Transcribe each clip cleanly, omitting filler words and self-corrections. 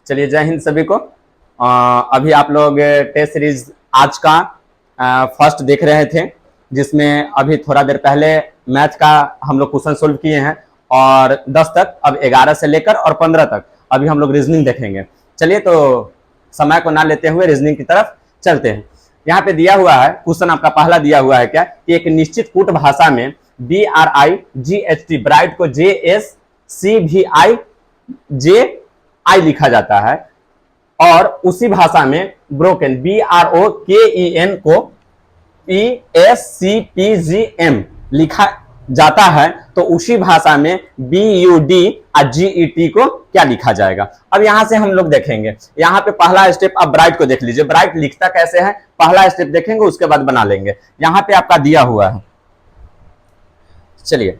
चलिए, जय हिंद सभी को। अभी आप लोग टेस्ट सीरीज आज का फर्स्ट देख रहे थे, जिसमें अभी थोड़ा देर पहले मैथ का हम लोग क्वेश्चन सोल्व किए हैं और 10 तक, अब 11 से लेकर और 15 तक अभी हम लोग रीजनिंग देखेंगे। चलिए, तो समय को ना लेते हुए रीजनिंग की तरफ चलते हैं। यहाँ पे दिया हुआ है क्वेश्चन, आपका पहला दिया हुआ है क्या कि एक निश्चित कूट भाषा में BRIGHT ब्राइट को JSCVIJI लिखा जाता है और उसी भाषा में ब्रोकन BROKEN को PSCPGM लिखा जाता है, तो उसी भाषा में BUDGET को क्या लिखा जाएगा। अब यहां से हम लोग देखेंगे, यहाँ पे पहला स्टेप अब ब्राइट को देख लीजिए। ब्राइट लिखता कैसे है, पहला स्टेप देखेंगे, उसके बाद बना लेंगे। यहाँ पे आपका दिया हुआ है, चलिए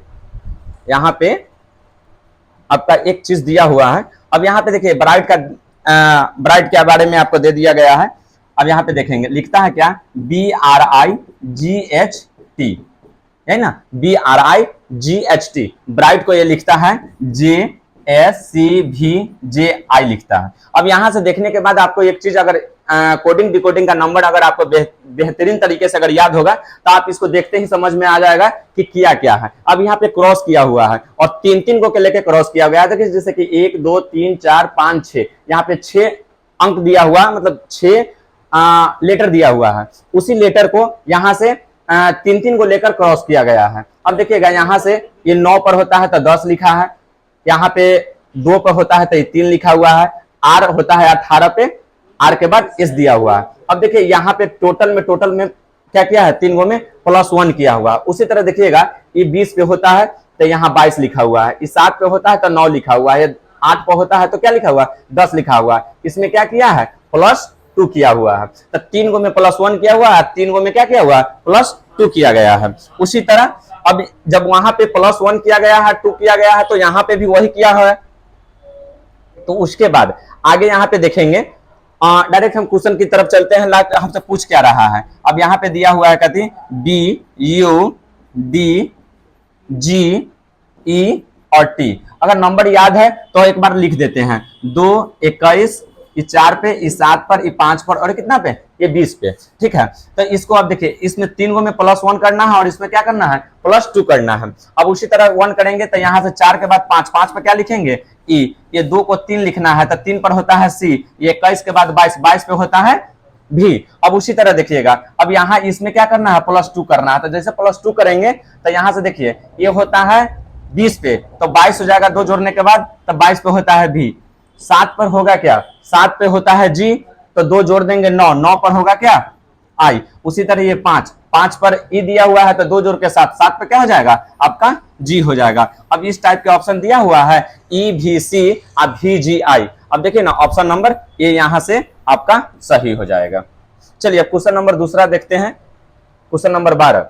यहाँ पे आपका एक चीज दिया हुआ है। अब यहाँ पे देखिए ब्राइट के बारे में आपको दे दिया गया है। अब यहाँ पे देखेंगे, लिखता है क्या BRIGHT, है ना, BRIGHT। ब्राइट को ये लिखता है JSCVJI लिखता है। अब यहां से देखने के बाद आपको एक चीज, अगर कोडिंग डिकोडिंग का नंबर अगर आपको बेहतरीन तरीके से अगर याद होगा तो आप इसको देखते ही समझ में आ जाएगा कि किया क्या है। अब यहाँ पे क्रॉस किया हुआ है और तीन को लेकर क्रॉस किया गया है, जैसे कि 1 2 3 4 5 6, यहाँ पे 6 अंक दिया हुआ, मतलब 6 लेटर दिया हुआ है। उसी लेटर को यहाँ से तीन को लेकर क्रॉस किया गया है। अब देखिएगा, यहाँ से ये 9 पर होता है तो 10 लिखा है, यहाँ पे 2 पर होता है तो ये 3 लिखा हुआ है, R होता है 18 पे, R के बाद S दिया हुआ है। अब देखिए यहाँ पे टोटल में क्या किया है, 3 गो में +1 किया हुआ। उसी तरह देखिएगा, ये 20 पे होता है तो यहाँ 22 लिखा हुआ है, इस 7 पे होता है तो 9 लिखा हुआ है, 8 पे होता है तो क्या लिखा हुआ है, 10 लिखा हुआ है। इसमें क्या किया है, +2 किया हुआ है। तो 3 गो में +1 किया हुआ है, 3 गो में क्या किया हुआ है, +2 किया गया है। उसी तरह अब जब वहां पे +1 किया गया है, 2 किया गया है, तो यहाँ पे भी वही किया है। तो उसके बाद आगे यहाँ पे देखेंगे, डायरेक्ट हम क्वेश्चन की तरफ चलते हैं। लास्ट हमसे पूछ क्या रहा है। अब यहाँ पे दिया हुआ है कहती BUDGE और T। अगर नंबर याद है तो एक बार लिख देते हैं, 2 21, ये 4 पे, ये 7 पर, ये 5 पर और कितना पे, ये 20 पे। ठीक है, तो इसको आप देखिए, इसमें 3 गो में +1 करना है और इसमें क्या करना है, +2 करना है। अब उसी तरह 1 करेंगे तो यहाँ से 4 के बाद 5 पर क्या लिखेंगे, E। ये 2 को 3 लिखना है तो 3 पर होता है C। ये 21 के बाद 22 पे होता है V। अब उसी तरह देखिएगा, अब यहाँ इसमें क्या करना है, +2 करना है। तो जैसे +2 करेंगे तो यहाँ से देखिए, ये होता है 20 पे तो 22 हो जाएगा, 2 जोड़ने के बाद, तो 22 पे होता है V। 7 पर होगा क्या, 7 पे होता है G, तो 2 जोड़ देंगे 9 पर होगा क्या, I। उसी तरह ये 5 पर E दिया हुआ है तो 2 जोड़ के 7 पर क्या हो जाएगा, आपका G हो जाएगा। अब इस टाइप के ऑप्शन दिया हुआ है EVC और VGI। अब देखिए ना, ऑप्शन नंबर ये यहां से आपका सही हो जाएगा। चलिए अब क्वेश्चन नंबर दूसरा देखते हैं। क्वेश्चन नंबर 12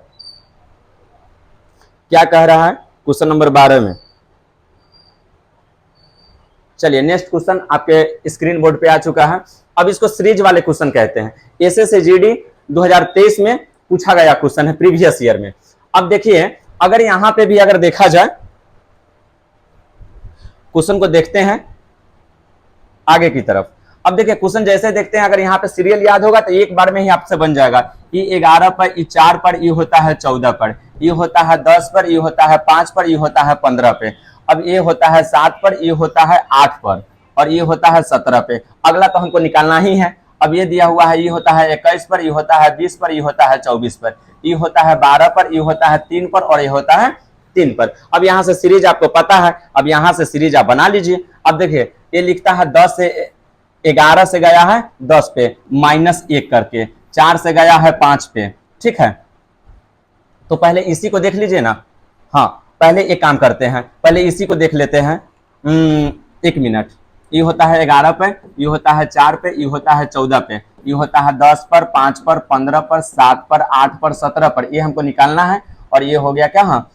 क्या कह रहा है, क्वेश्चन नंबर 12 में, चलिए नेक्स्ट क्वेश्चन आपके स्क्रीन बोर्ड पे आ चुका है। अब इसको सीरीज वाले क्वेश्चन कहते हैं। SSCGD 2023 में पूछा गया क्वेश्चन है, प्रीवियस ईयर में। अब देखिए, अगर यहां पे भी अगर देखा जाए, क्वेश्चन को देखते हैं आगे की तरफ। अब देखिए क्वेश्चन जैसे देखते हैं, अगर यहाँ पे सीरियल याद होगा तो एक बार में ही आपसे बन जाएगा। ये 11 पर, ये 4 पर, ये होता है 14 पर, ये होता है 10 पर, ये होता है 5 पर, ये होता है 15 पे। अब ये होता है 7 पर, ये होता है 8 पर और ये होता है 17 पे। अगला तो हमको निकालना ही है। अब ये दिया हुआ है, ये होता है 21 पर, ये होता है 20 पर, ये होता है 24 पर, ये होता है 12 पर, ये होता है 3 पर और ये होता है 3 पर। अब यहाँ से सीरीज आपको पता है, अब यहाँ से सीरीज आप बना लीजिए। अब देखिए, ये लिखता है 11 से गया है 10 पे -1 करके, 4 से गया है 5 पे। ठीक है, तो पहले इसी को देख लीजिए ना। हाँ, पहले एक काम करते हैं, पहले इसी को देख लेते हैं। 1 मिनट। ये होता है 11 पे, ये होता है 4 पे, ये होता है 14 पे, ये होता है 10 पर, 5 पर, 15 पर, 7 पर, 8 पर, 17 पर। ये हमको निकालना है। और ये हो गया क्या, हाँ,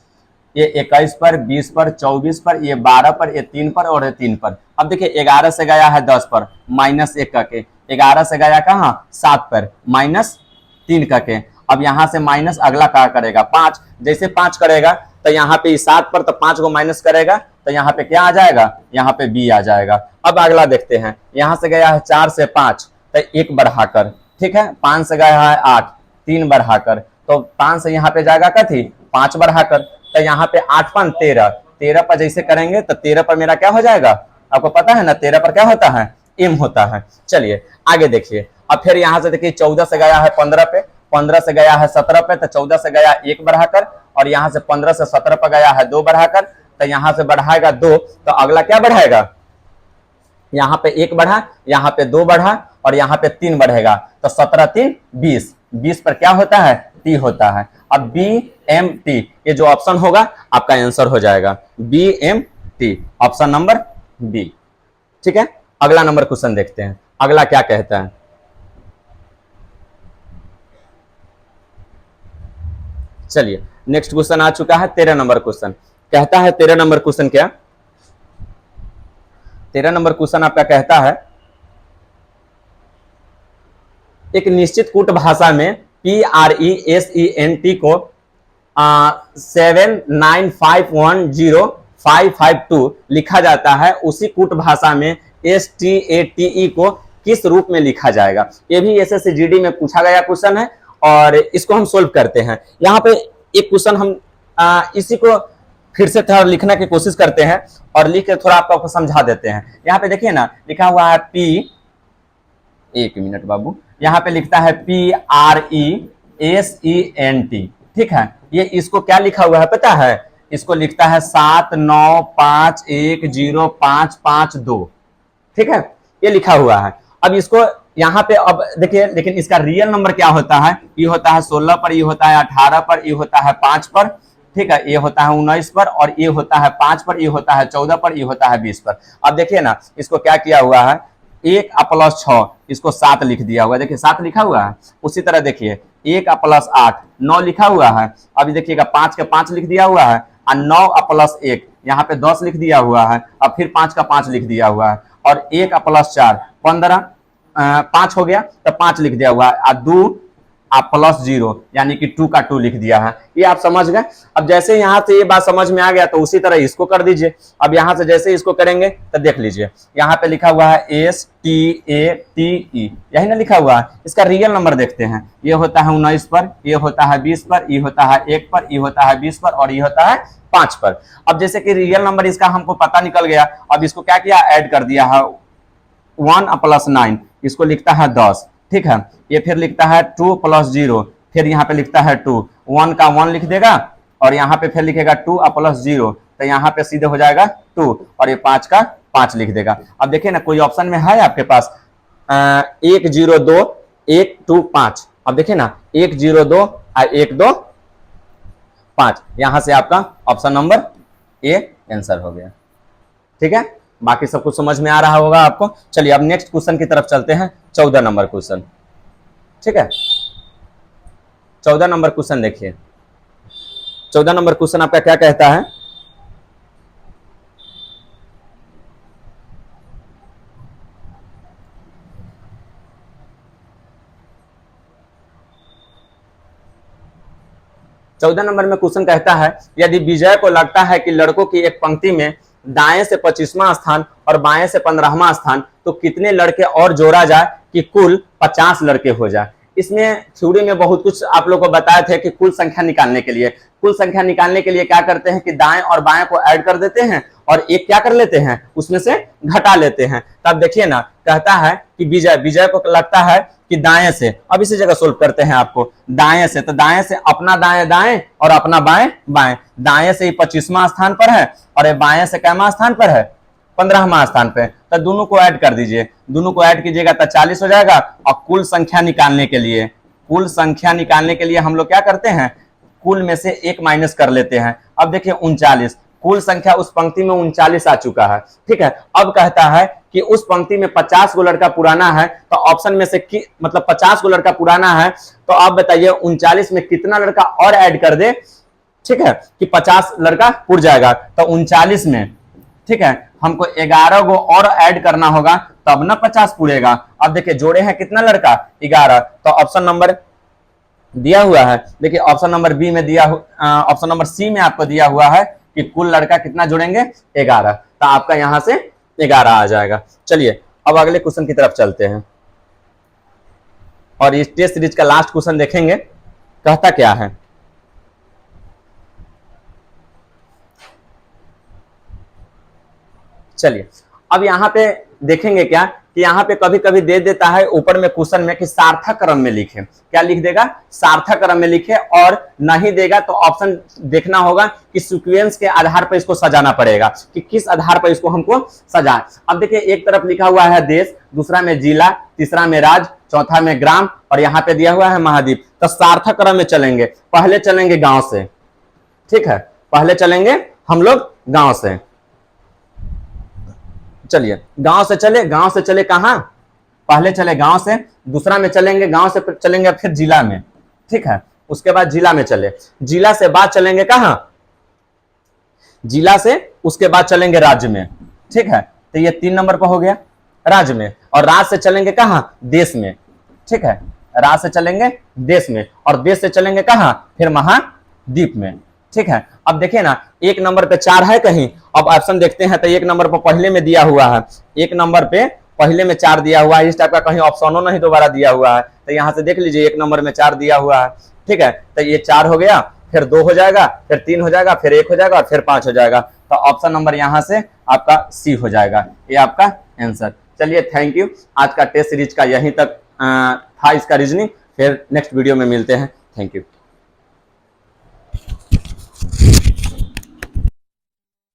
ये 21 पर, 20 पर, 24 पर, ये 12 पर, ये 3 पर और ये 3 पर। अब देखिए 11 से गया है 10 पर -1 करके, 11 से गया कहाँ, 7 पर -3 करके। अब यहाँ से माइनस अगला क्या करेगा, 5। जैसे 5 करेगा तो यहाँ पे 7 पर तो 5 को माइनस करेगा तो तो यहाँ पे क्या आ जाएगा, यहाँ पे बी आ जाएगा। अब अगला देखते हैं, यहाँ से गया है 4 से 5 तो 1 बढ़ाकर, ठीक है, 5 से गया है 8 3 बढ़ाकर, तो 5 से यहाँ पे जाएगा कथी 5 बढ़ाकर, तो यहाँ पे 8 5 13, 13 पर जैसे करेंगे तो 13 पर मेरा क्या हो जाएगा, आपको पता है ना 13 पर क्या होता है एम होता है। चलिए आगे देखिए, अब फिर यहाँ से देखिए 14 से गया है 15 पे, 15 से गया है 17 पे, तो 14 से गया 1 बढ़ाकर, और यहाँ से 15 से 17 पर गया है 2 बढ़ाकर, तो यहाँ से बढ़ाएगा 2, तो अगला क्या बढ़ाएगा, यहाँ पे 1 बढ़ा, यहाँ पे 2 बढ़ा, और यहाँ पे 3 बढ़ेगा, तो 17 3 20, 20 पर क्या होता है टी होता है। अब बी एम टी ये जो ऑप्शन होगा आपका आंसर हो जाएगा B M T, option number B. ठीक है, अगला नंबर क्वेश्चन देखते हैं, अगला क्या कहता है। चलिए नेक्स्ट क्वेश्चन आ चुका है 13 नंबर क्वेश्चन, कहता है 13 नंबर क्वेश्चन क्या, 13 नंबर क्वेश्चन आपका कहता है एक निश्चित कूट भाषा में PRESENT को 795105552 लिखा जाता है, उसी कूट भाषा में STATE को किस रूप में लिखा जाएगा। ये भी SSC GD में पूछा गया क्वेश्चन है और इसको हम सोल्व करते हैं। यहाँ पे एक क्वेश्चन हम इसी को फिर से थोड़ा लिखने की कोशिश करते हैं और लिख के थोड़ा आपको समझा देते हैं। यहाँ पे देखिए ना लिखा हुआ है एक मिनट बाबू, यहाँ पे लिखता है PRESENT, ठीक है, ये इसको क्या लिखा हुआ है पता है, इसको लिखता है 795105552, ठीक है, ये लिखा हुआ है। अब इसको यहाँ पे अब देखिए, लेकिन इसका रियल नंबर क्या होता है, ये होता है 16 पर, ये होता है 18 पर, ये होता है 5 पर, ठीक है, ये होता है 19 पर, और ये होता है 5 पर, ये होता है 14 पर, ये होता है 20 पर। अब देखिए ना इसको क्या किया हुआ है, 1 + 6 इसको 7 लिख दिया हुआ है, देखिए 7 लिखा हुआ है। उसी तरह देखिए 1 + 8 9 लिखा हुआ है। अभी देखिएगा 5 के 5 लिख दिया हुआ है, और 9 + 1 यहाँ पे 10 लिख दिया हुआ है, अब फिर 5 का 5 लिख दिया हुआ है, और 1 + 4 15, 5 हो गया तो 5 लिख दिया हुआ है, और 2 +0 यानी कि 2 का 2 लिख दिया है। ये आप समझ गए। अब जैसे यहाँ से ये बात समझ में आ गया तो उसी तरह इसको कर दीजिए। अब यहाँ से जैसे इसको करेंगे तो देख लीजिए यहाँ पे लिखा हुआ है STATE, यही ना लिखा हुआ है। इसका रियल नंबर देखते हैं, ये होता है 19 पर, ये होता है 20 पर, ये होता है 1 पर, ये होता है 20 पर, और ये होता है 5 पर। अब जैसे कि रियल नंबर इसका हमको पता निकल गया, अब इसको क्या किया ऐड कर दिया है, 1 + 9 इसको लिखता है 10, ठीक है, ये फिर लिखता है 2 + 0, फिर यहाँ पे लिखता है 2, 1 का 1 लिख देगा, और यहाँ पे फिर लिखेगा 2 + 0, तो यहाँ पे सीधे हो जाएगा 2, और ये 5 का 5 लिख देगा। अब देखिए ना कोई ऑप्शन में है आपके पास 1 0 2 1 2 5, अब देखिए ना 1 0 2 1 2 5, यहाँ से आपका ऑप्शन नंबर ए आंसर हो गया। ठीक है, बाकी सब कुछ समझ में आ रहा होगा आपको। चलिए अब नेक्स्ट क्वेश्चन की तरफ चलते हैं, 14 नंबर क्वेश्चन। ठीक है, 14 नंबर क्वेश्चन देखिए, 14 नंबर क्वेश्चन आपका क्या कहता है, चौदह नंबर में क्वेश्चन कहता है यदि विजय को लगता है कि लड़कों की एक पंक्ति में दाएं से 25वां स्थान और बाएं से 15वां स्थान, तो कितने लड़के और जोड़ा जाए कि कुल 50 लड़के हो जाए। इसमें थ्योरी में बहुत कुछ आप लोगों को बताए थे कि कुल संख्या निकालने के लिए, क्या करते हैं कि दाएं और बाएं को ऐड कर देते हैं और एक क्या कर लेते हैं उसमें से घटा लेते हैं। तब देखिए ना कहता है कि विजय को लगता है कि दाएं से, अब इसी जगह सोल्व करते हैं आपको, दाएं से, तो दाएं से अपना दाएं दाएं और अपना बाएं बाएं, दाएं से 25वां स्थान पर है और ये बाएं से कैमा स्थान पर है 15वां स्थान पे, तो दोनों को ऐड कर दीजिए, दोनों को ऐड कीजिएगा तो 40 हो जाएगा। और कुल संख्या निकालने के लिए हम लोग क्या करते हैं, कुल में से एक माइनस कर लेते हैं। अब देखिए 39, कुल संख्या उस पंक्ति में 39 आ चुका है। ठीक है, अब कहता है कि उस पंक्ति में 50 गो लड़का पुराना है, तो ऑप्शन में से मतलब 50 गो लड़का पुराना है, तो आप बताइए 39 में कितना लड़का और ऐड कर दे, ठीक है, कि 50 लड़का पुर जाएगा। तो 39 में, ठीक है, हमको 11 गो और ऐड करना होगा तब ना 50 पूरेगा। अब देखिए जोड़े हैं कितना लड़का 11, तो ऑप्शन नंबर दिया हुआ है, देखिए ऑप्शन नंबर बी में दिया, ऑप्शन नंबर सी में आपको दिया हुआ है कि कुल लड़का कितना जुड़ेंगे 11, तो आपका यहां से 11 आ जाएगा। चलिए अब अगले क्वेश्चन की तरफ चलते हैं और इस टेस्ट सीरीज का लास्ट क्वेश्चन देखेंगे कहता क्या है। चलिए अब यहाँ पे देखेंगे क्या कि यहाँ पे कभी कभी दे देता है ऊपर में क्वेश्चन में कि सार्थक क्रम में लिखे, क्या लिख देगा सार्थक क्रम में लिखे, और नहीं देगा तो ऑप्शन देखना होगा कि सीक्वेंस के आधार पर इसको सजाना पड़ेगा कि किस आधार पर इसको हमको सजाए। अब देखिए एक तरफ लिखा हुआ है देश, दूसरा में जिला, तीसरा में राज्य, चौथा में ग्राम, और यहाँ पे दिया हुआ है महाद्वीप। तो सार्थक क्रम में चलेंगे, पहले चलेंगे गांव से, ठीक है, पहले चलेंगे हम लोग गांव से। चलिए गांव से चले कहां, पहले चले गांव से, दूसरा में चलेंगे गांव से, फिर चलेंगे फिर जिला में, ठीक है, उसके बाद जिला में चले, जिला से बाद चलेंगे कहां, जिला से उसके बाद चलेंगे राज्य में, ठीक है, तो ये 3 नंबर पर हो गया राज्य में, और राज्य से चलेंगे कहां देश में, ठीक है, राज्य से चलेंगे देश में, और देश से चलेंगे कहां फिर महाद्वीप में, ठीक है। अब देखिए ना 1 नंबर पे 4 है कहीं, अब ऑप्शन देखते हैं तो 1 नंबर पर पहले में दिया हुआ है, 1 नंबर पे पहले में 4 दिया हुआ है, इस टाइप का कहीं ऑप्शनों नहीं दोबारा दिया हुआ है, तो यहाँ से देख लीजिए 1 नंबर में 4 दिया हुआ है, ठीक है, तो ये 4 हो गया, फिर 2 हो जाएगा, फिर 3 हो जाएगा, फिर 1 हो जाएगा, फिर 5 हो जाएगा, तो ऑप्शन नंबर यहाँ से आपका सी हो जाएगा, ये आपका आंसर। चलिए थैंक यू, आज का टेस्ट सीरीज का यहीं तक था इसका रीजनिंग, फिर नेक्स्ट वीडियो में मिलते हैं, थैंक यू।